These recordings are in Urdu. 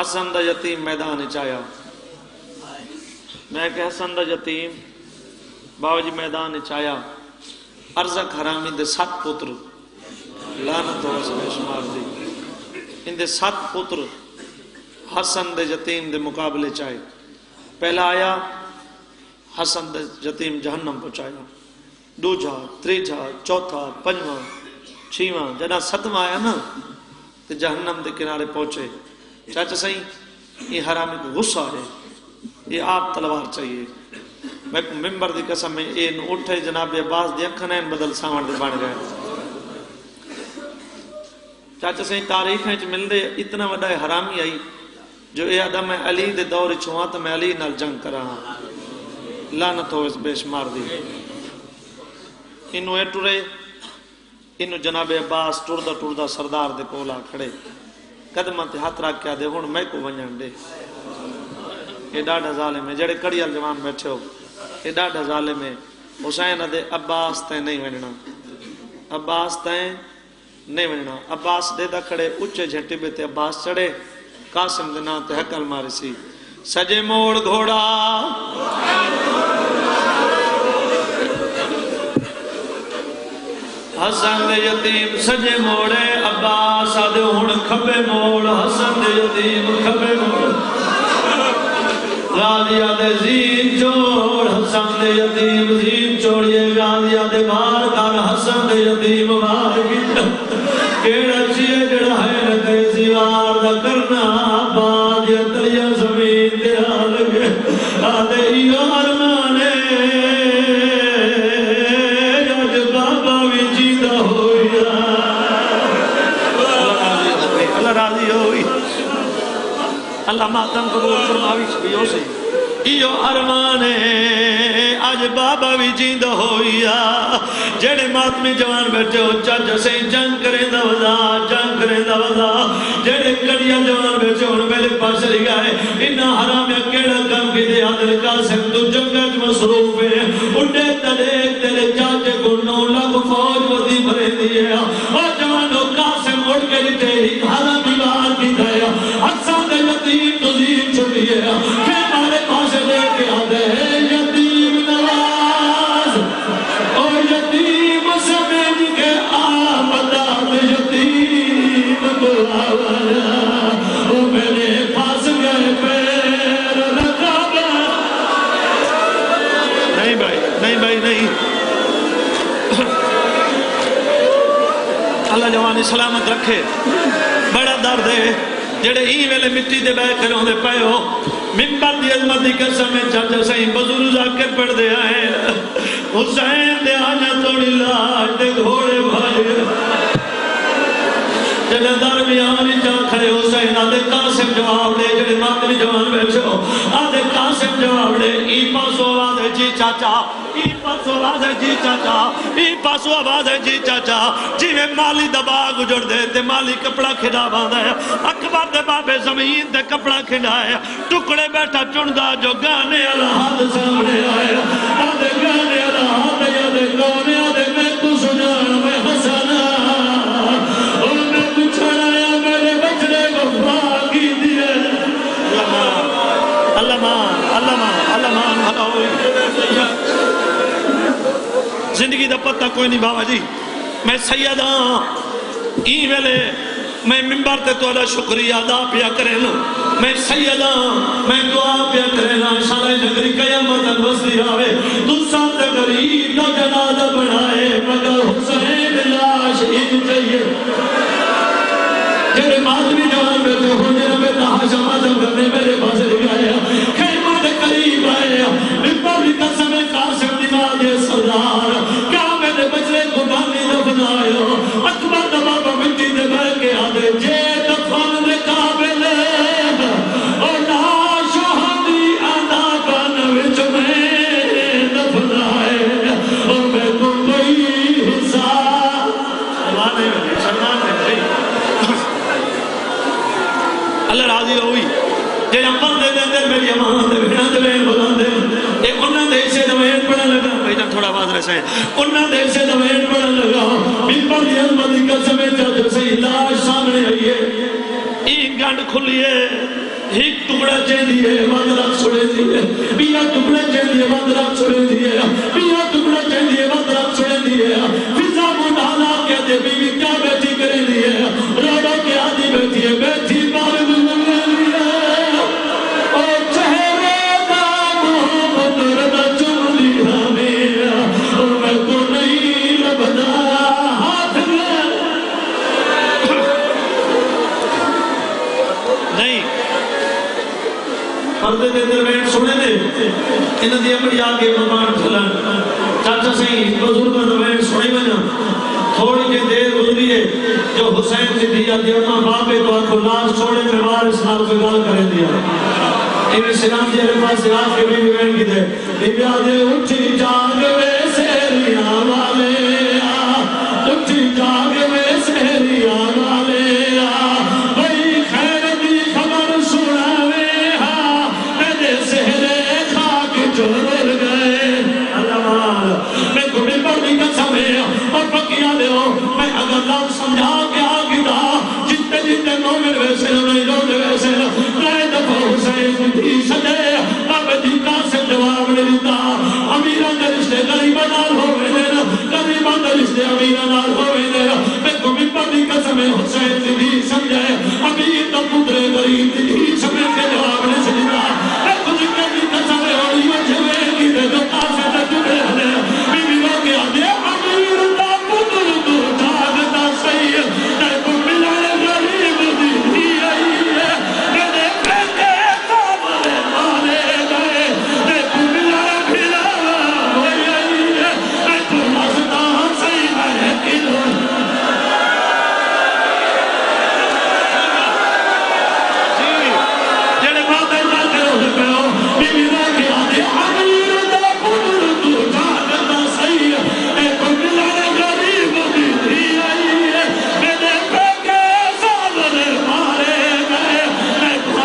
حسن دا یتیم میدان چایا میں کہ حسن دا یتیم بابا جی میدان چایا ارزق حرامی دے 7 پتر لعنت ہو اس بے شمار دی ان دے 7 پتر حسن دے یتیم دے مقابلے چاہے پہلا آیا حسن دے یتیم جہنم پہنچایا دوجا تریجا چوتھا پنجواں چھیواں جنا 7واں آیا نا تو جہنم دے کنارے پہنچے چاچا صحیح یہ حرامی کو غصہ ہے یہ آپ تلوار چاہیے میں ممبر دی قسم میں این اٹھے جناب عباس دی اکھن این بدل سامان دے بان گئے چاچا صحیح تاریخیں چ مل دے اتنا وڈا حرامی آئی جو اے آدھا میں علی دے دور چھواں تو میں علی نال جنگ کرا ہاں لعنت ہو اس بے شمار دی انہوں اے ٹرے انہوں جناب عباس ٹردہ سردار دے کولا کھڑے قدمہ تے ہاتھ رکھ کیا دے ہون میں کو ونجن دے یہ ڈاڑھا ظالم ہے جڑے کڑیال جوان بیٹھے ہو یہ ڈاڑھا ظالم ہے حسین دے عباس تے نہیں ونجنا عباس تے نہیں ونجنا عباس دے دا کھڑے اچھے جھٹی بے تے عباس چڑھے قاسم دے نا تے حقل ماری سی سجے موڑ گھوڑا حسن دے یتیم سجے موڑے عباس آدھے ہون کھبے موڑ حسن دے یتیم کھبے موڑ غازی آدھے زین چوڑ حسن دے یتیم زین چوڑیے غازی آدھے مار کر حسن دے یتیم مار گیا کیڑا چیئے جڑا ہے نکے سیوار دا کرنا باد یا تلیا زمین دے آلگے آدھے ایو ارمانے راضی ہوئی اللہ ماتم قبول فرماوی شبیوں سے ایو ارمانے آج بابا بھی جیندہ ہوئیا جڑے ماتمی جوان بیٹھے ہو چاچا سے جنگ کریں دا وزا جنگ کریں دا وزا جڑے کڑیا جوان بیٹھے ہو پہلے پاس لے گئے انہا حرام یا کیڑا کام کی دے حضر قاسم تو جنگت مصروف ہے اٹھے تلیک تیرے چاچے کو 9 لاکھ فوج وزی بھرے دیئے اور جوانوں قاسم اٹھ کے جتے ہی حرام بار کی دیا حسن دے یتیم تو زین چھوڑیے کہ مارے پاس لے کے آدھے یتیم نواز اور یتیم سمجھ کے آمداد یتیم بلاوانا وہ میرے پاس گئے پیر رکھابا نہیں بھائی نہیں بھائی نہیں اللہ جوانی سلامت رکھے بڑا درد ہے جڑے ہی ویلے مٹی دے بے کروں دے پائے ہو ممبر دی عظمت دی قسم میں چاچا سہیں بزرگ ذاکر پڑھ دے آئے حسین دے آنا توڑی لاش دے گھوڑے بھائی جڑے درمیانی جا کھڑے حسین آدھے قاسم جواب دے جڑے ماتمی جوان بیٹھے ہو آدھے قاسم جواب دے ای پاسو آواز ہے جی چاچا ای پاسو آواز ہے جی چاچا ای پاسو آواز ہے جی چاچا جی میں مالی دبا گجڑ دے تے مالی کپڑا کھڑا باندھا ہے اکبر دے بابے زمین تے کپڑا کھڑا ہے ٹکڑے بیٹھا چندہ جو گانے اللہ ہاتھ سامنے آیا آدھے گانے اللہ ہاتھ یادے گانے آدھے میں تو سجانا میں حسنا زندگی دا پتہ کوئی نہیں بابا جی میں سید ہاں ای ویلے میں ممبر تے تو اللہ شکریہ ادا پیا کرے نا میں سید ہاں میں دعا پیا کرے نا انشاءاللہ نگری قیامت الوسطی آوے تو ساتھ غریب کا جنازہ بنائے مگر حسین لاش ان چاہیے جڑے ماتمی جوان بیٹھے ہو جنہاں میں تحاشا ماتم کرنے میرے پاس لگایا خیمہ دے قریب آیا ممبر کی قسم قاسم نماز سردار کامل بچے کو گالی دفنایا اکبر دبابا مٹی دے بھر کے آدھے جے دفن دے قابل اور لاش ہدی آدھا بن وچ میں دفنائے اور میں کو کوئی حصہ سلوانے میں سلوانے میں اللہ راضی ہوئی جے امبر دے دے میری امان دے بھیڑا دے بلان دے اے انہاں دے سے دوین پڑھن لگا بھائی تھوڑا آواز رسائیں انہاں دے سے دوین پڑھن لگا ممبر دی عظمت دی قسم چاچا سے لاش سامنے آئی ہے این گنڈ کھلی ہے ایک ٹکڑا چاہیے وادرک چھوڑے دیئے بیا ٹکڑا چاہیے وادرک چھوڑے دیئے بیا ٹکڑا چاہیے وادرک چھوڑے دیئے فضا مدانا کہتے بیوی کیا بیٹھی کرے دیئے روڑوں کے آدھی بیٹھی ہے بیٹھی بارد ملے دیئے او چہرے دا محمد رضا چم لیا میرا اور میں تو نہیں لبدا ہاتھ میں نہیں پردے دے درمیان سنے دے انہاں دی اپنی آگے ممان کھلن چاچا سہی بزرگاں درمیان سنے بنا تھوڑی کے دیر گزری ہے جو حسین سے دیا کہ اپنا باپے تو آپ کو لاش چھوڑے میں وارث نال کو گال کرے دیا ایویں سلام جی علیہ پاس سے آج کے بھی بہن کی دے بی آدھے اٹھی جاگ میں سہریاں والے اٹھی جاگ میں سہریاں والے بھئی خیر دی خبر سناوے میرے سہرے خاک چور گئے اللہ میں گھڑی پڑی قسم ہے اور پکیا لے ہو میں اگر لام سمجھا کے آگی دا جتے جتے مومن ویسے نہیں رونے ویسے رائے دفع حسین دی سجے اب دیتا سے جواب نے دیتا امیران در رشتے غریبہ نال ہوئے دینا غریبہ در رشتے امیران نال ہوئے دینا میں گھڑی پڑی قسم ہے حسین دی سمجھے امیر دا پتر غریب دی سمجھے کے جواب نے سجدہ میں کچھ کرنی قسم ہے اور یہ جوے کی دے جو کاسے تے جبے ہلے بیوی لوگ آدھے امیر دا پتر تو جاگتا صحیح تے کو ملائے غریب دی آئی ہے میرے پیٹے کامرے مانے گئے تے کو ملائے بھیلا ہوئی آئی ہے تے کو مزدہ صحیح ہے کلو جڑے باتیں جاتے ہو پہ ہو بیوی لوگ آدھے امیر دا پتر تو جاگتا صحیح تے کو ملائے غریب دی آئی ہے میرے پیٹے کامرے مارے گئے تے کو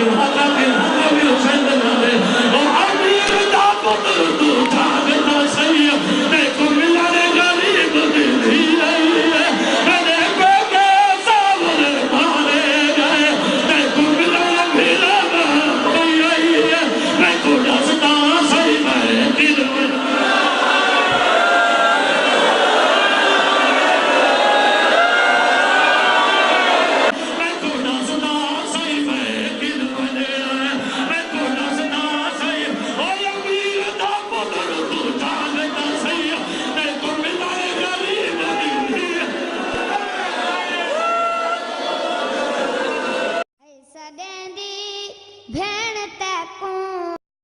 مزدہ بھی حسین دلانے اور امیر دا پتر تو جاگتا صحیح تے کو ملائے غریب دی آئی ہے میرے پیٹے کامرے مارے گئے تے کو ملائے بھیلا ہوئی آئی ہے میں کو دستا صحیح میں دل میں میں کو دستا صحیح میں دل میں میں کو دستا صحیح اور امیر دا پتر تو جاگتا صحیح تے کو ملائے غریب دی ایسا دیندی بھین